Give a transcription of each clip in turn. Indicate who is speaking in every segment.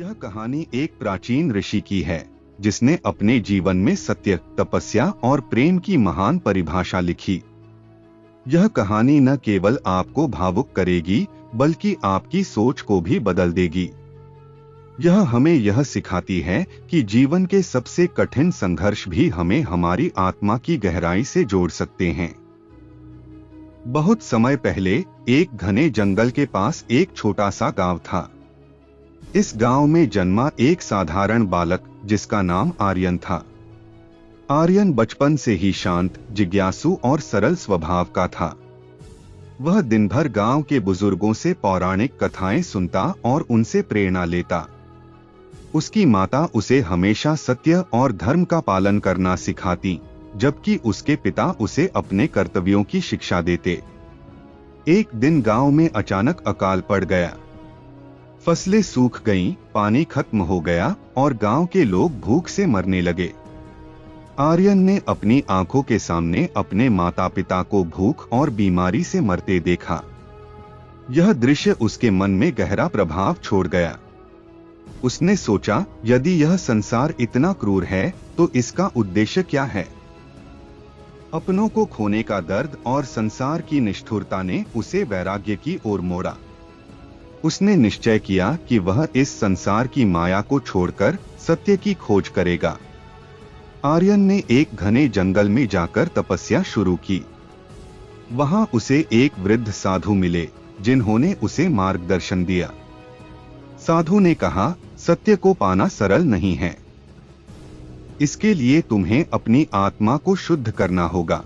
Speaker 1: यह कहानी एक प्राचीन ऋषि की है जिसने अपने जीवन में सत्य, तपस्या और प्रेम की महान परिभाषा लिखी। यह कहानी न केवल आपको भावुक करेगी बल्कि आपकी सोच को भी बदल देगी। यह हमें यह सिखाती है कि जीवन के सबसे कठिन संघर्ष भी हमें हमारी आत्मा की गहराई से जोड़ सकते हैं। बहुत समय पहले एक घने जंगल के पास एक छोटा सा गांव था। इस गांव में जन्मा एक साधारण बालक जिसका नाम आर्यन था। आर्यन बचपन से ही शांत, जिज्ञासु और सरल स्वभाव का था। वह दिन भर गांव के बुजुर्गों से पौराणिक कथाएं सुनता और उनसे प्रेरणा लेता। उसकी माता उसे हमेशा सत्य और धर्म का पालन करना सिखाती, जबकि उसके पिता उसे अपने कर्तव्यों की शिक्षा देते। एक दिन गांव में अचानक अकाल पड़ गया। फसलें सूख गईं, पानी खत्म हो गया और गांव के लोग भूख से मरने लगे। आर्यन ने अपनी आंखों के सामने अपने माता पिता को भूख और बीमारी से मरते देखा। यह दृश्य उसके मन में गहरा प्रभाव छोड़ गया। उसने सोचा, यदि यह संसार इतना क्रूर है तो इसका उद्देश्य क्या है? अपनों को खोने का दर्द और संसार की निष्ठुरता ने उसे वैराग्य की ओर मोड़ा। उसने निश्चय किया कि वह इस संसार की माया को छोड़कर सत्य की खोज करेगा। आर्यन ने एक घने जंगल में जाकर तपस्या शुरू की। वहां उसे एक वृद्ध साधु मिले जिन्होंने उसे मार्गदर्शन दिया। साधु ने कहा, सत्य को पाना सरल नहीं है। इसके लिए तुम्हें अपनी आत्मा को शुद्ध करना होगा।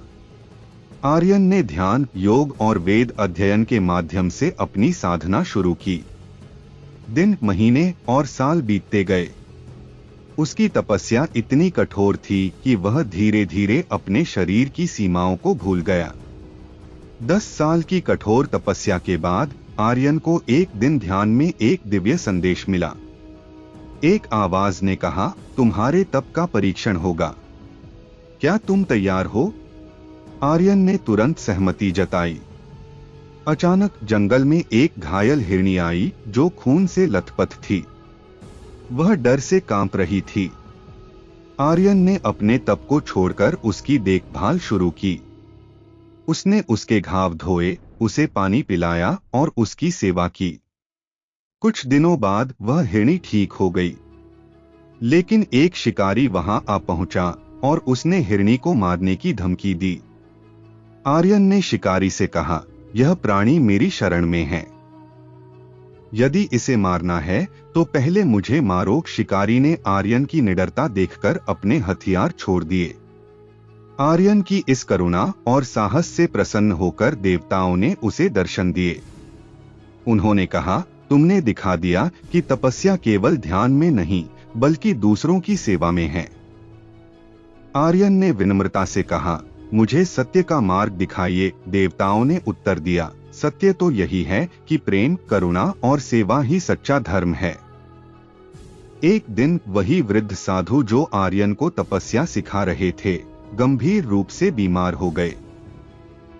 Speaker 1: आर्यन ने ध्यान, योग और वेद अध्ययन के माध्यम से अपनी साधना शुरू की। दिन, महीने और साल बीतते गए। उसकी तपस्या इतनी कठोर थी कि वह धीरे धीरे अपने शरीर की सीमाओं को भूल गया। 10 साल की कठोर तपस्या के बाद आर्यन को एक दिन ध्यान में एक दिव्य संदेश मिला। एक आवाज ने कहा, तुम्हारे तप का परीक्षण होगा। क्या तुम तैयार हो? आर्यन ने तुरंत सहमति जताई। अचानक जंगल में एक घायल हिरनी आई जो खून से लथपथ थी। वह डर से कांप रही थी। आर्यन ने अपने तप को छोड़कर उसकी देखभाल शुरू की। उसने उसके घाव धोए, उसे पानी पिलाया और उसकी सेवा की। कुछ दिनों बाद वह हिरनी ठीक हो गई। लेकिन एक शिकारी वहां आ पहुंचा और उसने हिरनी को मारने की धमकी दी। आर्यन ने शिकारी से कहा, यह प्राणी मेरी शरण में है। यदि इसे मारना है तो पहले मुझे मारो। शिकारी ने आर्यन की निडरता देखकर अपने हथियार छोड़ दिए। आर्यन की इस करुणा और साहस से प्रसन्न होकर देवताओं ने उसे दर्शन दिए। उन्होंने कहा, तुमने दिखा दिया कि तपस्या केवल ध्यान में नहीं बल्कि दूसरों की सेवा में है। आर्यन ने विनम्रता से कहा, मुझे सत्य का मार्ग दिखाइए। देवताओं ने उत्तर दिया, सत्य तो यही है कि प्रेम, करुणा और सेवा ही सच्चा धर्म है। एक दिन वही वृद्ध साधु जो आर्यन को तपस्या सिखा रहे थे, गंभीर रूप से बीमार हो गए।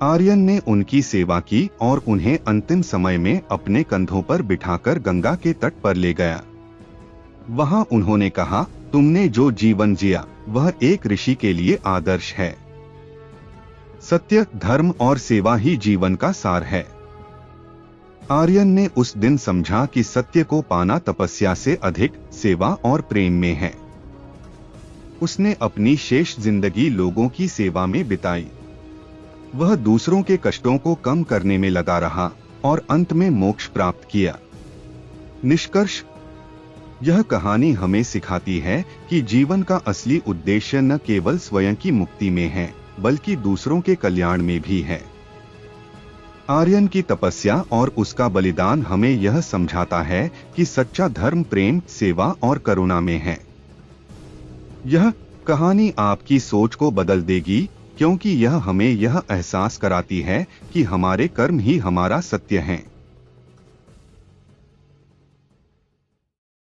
Speaker 1: आर्यन ने उनकी सेवा की और उन्हें अंतिम समय में अपने कंधों पर बिठाकर गंगा के तट पर ले गया। वहां उन्होंने कहा, तुमने जो जीवन जिया वह एक ऋषि के लिए आदर्श है। सत्य, धर्म और सेवा ही जीवन का सार है। आर्यन ने उस दिन समझा कि सत्य को पाना तपस्या से अधिक सेवा और प्रेम में है। उसने अपनी शेष जिंदगी लोगों की सेवा में बिताई। वह दूसरों के कष्टों को कम करने में लगा रहा और अंत में मोक्ष प्राप्त किया। निष्कर्ष, यह कहानी हमें सिखाती है कि जीवन का असली उद्देश्य न केवल स्वयं की मुक्ति में है बल्कि दूसरों के कल्याण में भी है। आर्यन की तपस्या और उसका बलिदान हमें यह समझाता है कि सच्चा धर्म प्रेम, सेवा और करुणा में है। यह कहानी आपकी सोच को बदल देगी क्योंकि यह हमें यह एहसास कराती है कि हमारे कर्म ही हमारा सत्य हैं।